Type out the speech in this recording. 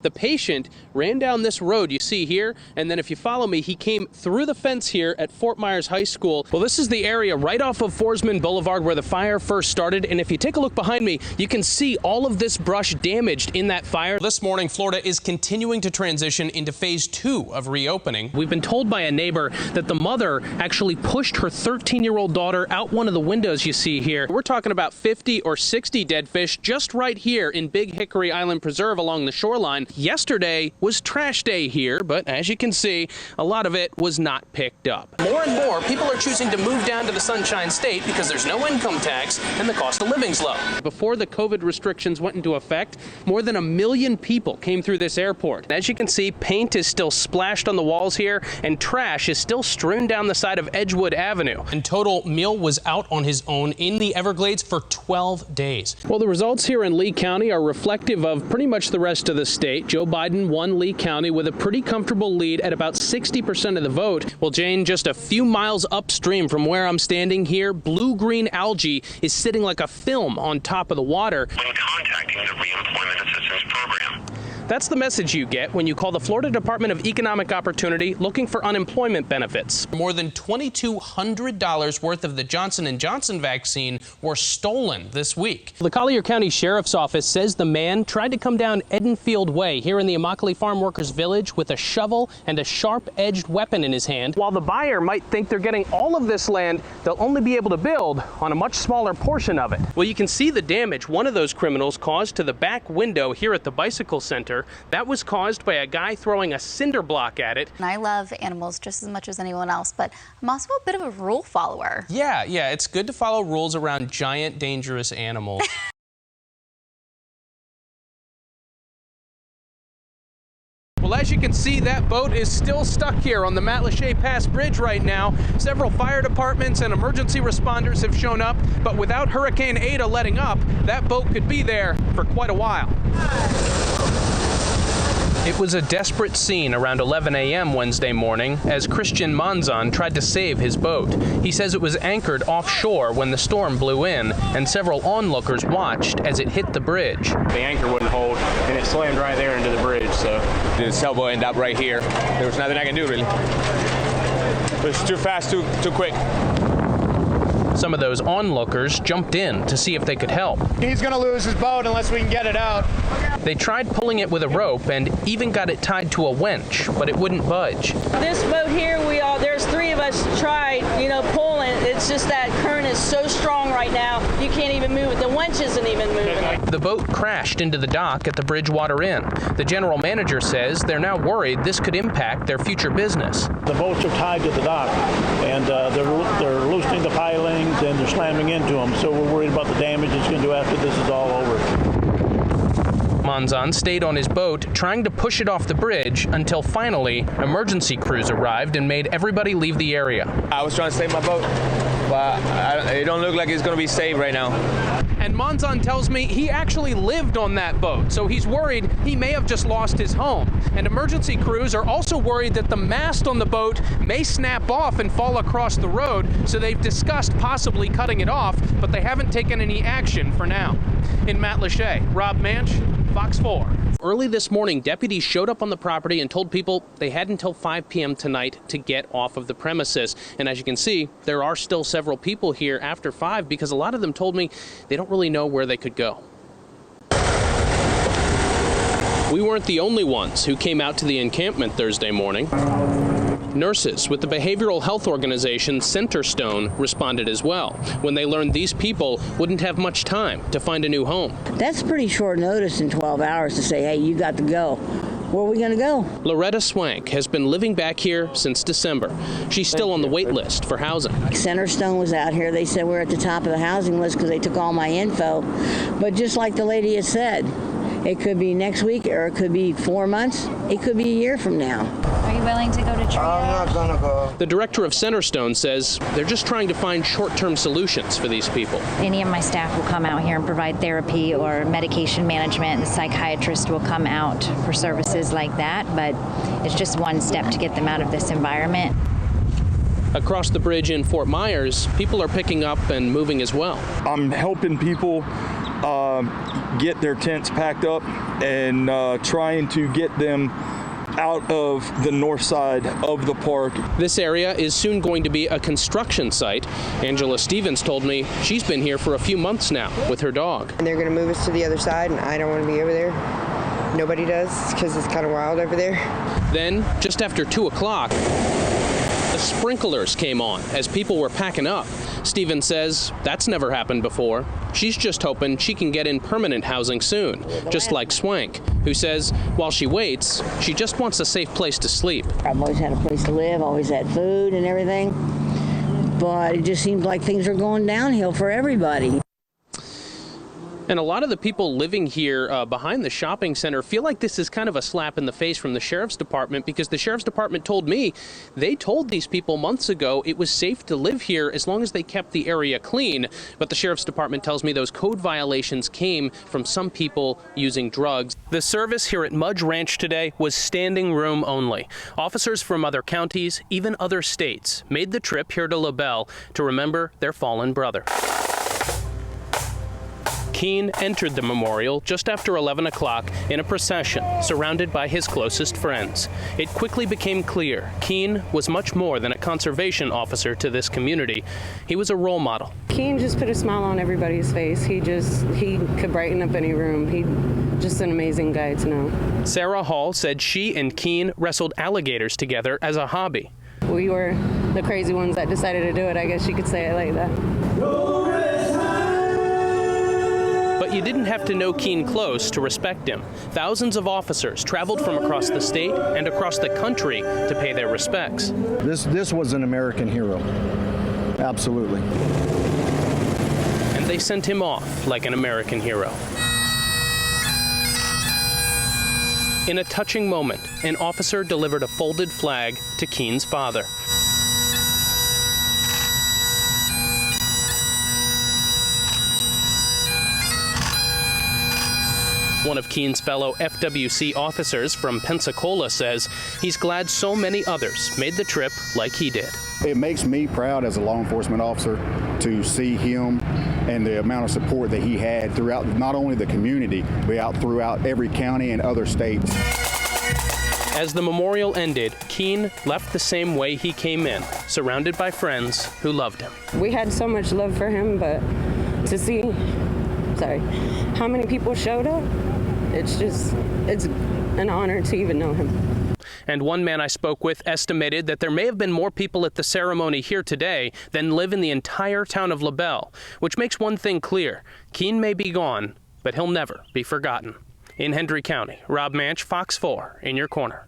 The patient ran down this road you see here, and then if you follow me, he came through the fence here at Fort Myers High School. Well, this is the area right off of Forsman Boulevard where the fire first started, and if you take a look behind me, you can see all of this brush damaged in that fire. This morning, Florida is continuing to transition into phase 2 of reopening. We've been told by a neighbor that the mother actually pushed her 13-year-old daughter out one of the windows you see here. We're talking about 50 or 60 dead fish just right here in Big Hickory Island Preserve along the shoreline. Yesterday was trash day here, but as you can see, a lot of it was not picked up. More and more people are choosing to move down to the Sunshine State because there's no income tax and the cost of living's low. Before the COVID restrictions went into effect, more than 1 million people came through this airport. As you can see, paint is still splashed on the walls here, and trash is still strewn down the side of Edgewood Avenue. In total, Meal was out on his own in the Everglades for 12 days. Well, the results here in Lee County are reflective of pretty much the rest of the state. Joe Biden won Lee County with a pretty comfortable lead at about 60% of the vote. Well, Jane, just a few miles upstream from where I'm standing here, blue-green algae is sitting like a film on top of the water. When contacting the Reemployment Assistance Program. That's the message you get when you call the Florida Department of Economic Opportunity looking for unemployment benefits. More than $2,200 worth of the Johnson & Johnson vaccine were stolen this week. The Collier County Sheriff's Office says the man tried to come down Edenfield Way here in the Immokalee Farm Workers Village with a shovel and a sharp-edged weapon in his hand. While the buyer might think they're getting all of this land, they'll only be able to build on a much smaller portion of it. Well, you can see the damage one of those criminals caused to the back window here at the Bicycle Center. That was caused by a guy throwing a cinder block at it. I love animals just as much as anyone else, but I'm also a bit of a rule follower. Yeah, it's good to follow rules around giant, dangerous animals. Well, as you can see, that boat is still stuck here on the Matlacha Pass Bridge right now. Several fire departments and emergency responders have shown up, but without Hurricane Ada letting up, that boat could be there for quite a while. It was a desperate scene around 11 a.m. Wednesday morning as Christian Manzon tried to save his boat. He says it was anchored offshore when the storm blew in, and several onlookers watched as it hit the bridge. The anchor wouldn't hold, and it slammed right there into the bridge, so. The sailboat ended up right here. There was nothing I can do, really. It was too fast, too quick. Some of those onlookers jumped in to see if they could help. He's going to lose his boat unless we can get it out. They tried pulling it with a rope and even got it tied to a winch, but it wouldn't budge. This boat here, there's 3 of us tried, pulling. It's just that current is so strong right now, you can't even move it. The winch isn't even moving. The boat crashed into the dock at the Bridgewater Inn. The general manager says they're now worried this could impact their future business. The boats are tied to the dock, and they're loosening the pilings and they're slamming into them, so we're worried about the damage it's going to do after this is all over. Manzon stayed on his boat trying to push it off the bridge until finally emergency crews arrived and made everybody leave the area. I was trying to save my boat, but it don't look like it's going to be saved right now. And Manzon tells me he actually lived on that boat, so he's worried he may have just lost his home. And emergency crews are also worried that the mast on the boat may snap off and fall across the road, so they've discussed possibly cutting it off, but they haven't taken any action for now. In Matlacha, Rob Manch, Fox 4. Early this morning, deputies showed up on the property and told people they had until 5 p.m. tonight to get off of the premises. And as you can see, there are still several people here after 5 because a lot of them told me they don't really know where they could go. We weren't the only ones who came out to the encampment Thursday morning. Nurses with the behavioral health organization Centerstone responded as well when they learned these people wouldn't have much time to find a new home. That's pretty short notice in 12 hours to say, hey, you got to go. Where are we going to go? Loretta Swank has been living back here since December. She's still on the wait list for housing. Centerstone was out here. They said we're at the top of the housing list because they took all my info. But just like the lady has said, it could be next week or it could be 4 months. It could be a year from now. Are you willing to go to triage? I'm not gonna go. The director of Centerstone says they're just trying to find short-term solutions for these people. Any of my staff will come out here and provide therapy or medication management. The psychiatrist will come out for services like that, but it's just one step to get them out of this environment. Across the bridge in Fort Myers, people are picking up and moving as well. I'm helping people get their tents packed up and trying to get them out of the north side of the park. This area is soon going to be a construction site. Angela Stevens told me she's been here for a few months now with her dog. And they're going to move us to the other side, and I don't want to be over there. Nobody does, because it's kind of wild over there. Then, just after 2 o'clock, the sprinklers came on as people were packing up. Stevens says that's never happened before. She's just hoping she can get in permanent housing soon, just like Swank, who says while she waits, she just wants a safe place to sleep. I've always had a place to live, always had food and everything, but it just seems like things are going downhill for everybody. And a lot of the people living here behind the shopping center feel like this is kind of a slap in the face from the sheriff's department, because the sheriff's department told me they told these people months ago it was safe to live here as long as they kept the area clean. But the sheriff's department tells me those code violations came from some people using drugs. The service here at Mudge Ranch today was standing room only. Officers from other counties, even other states, made the trip here to LaBelle to remember their fallen brother. Keene entered the memorial just after 11 o'clock in a procession surrounded by his closest friends. It quickly became clear Keene was much more than a conservation officer to this community. He was a role model. Keene just put a smile on everybody's face. He could brighten up any room. He just an amazing guy to know. Sarah Hall said she and Keene wrestled alligators together as a hobby. We were the crazy ones that decided to do it. I guess you could say it like that. But you didn't have to know Keene close to respect him. Thousands of officers traveled from across the state and across the country to pay their respects. This was an American hero. Absolutely. And they sent him off like an American hero. In a touching moment, an officer delivered a folded flag to Keene's father. One of Keene's fellow FWC officers from Pensacola says he's glad so many others made the trip like he did. It makes me proud as a law enforcement officer to see him and the amount of support that he had throughout not only the community, but throughout every county and other states. As the memorial ended, Keene left the same way he came in, surrounded by friends who loved him. We had so much love for him, but to see, how many people showed up, it's an honor to even know him. And one man I spoke with estimated that there may have been more people at the ceremony here today than live in the entire town of LaBelle, which makes one thing clear. Keene may be gone, but he'll never be forgotten. In Hendry County, Rob Manch, Fox 4, in your corner.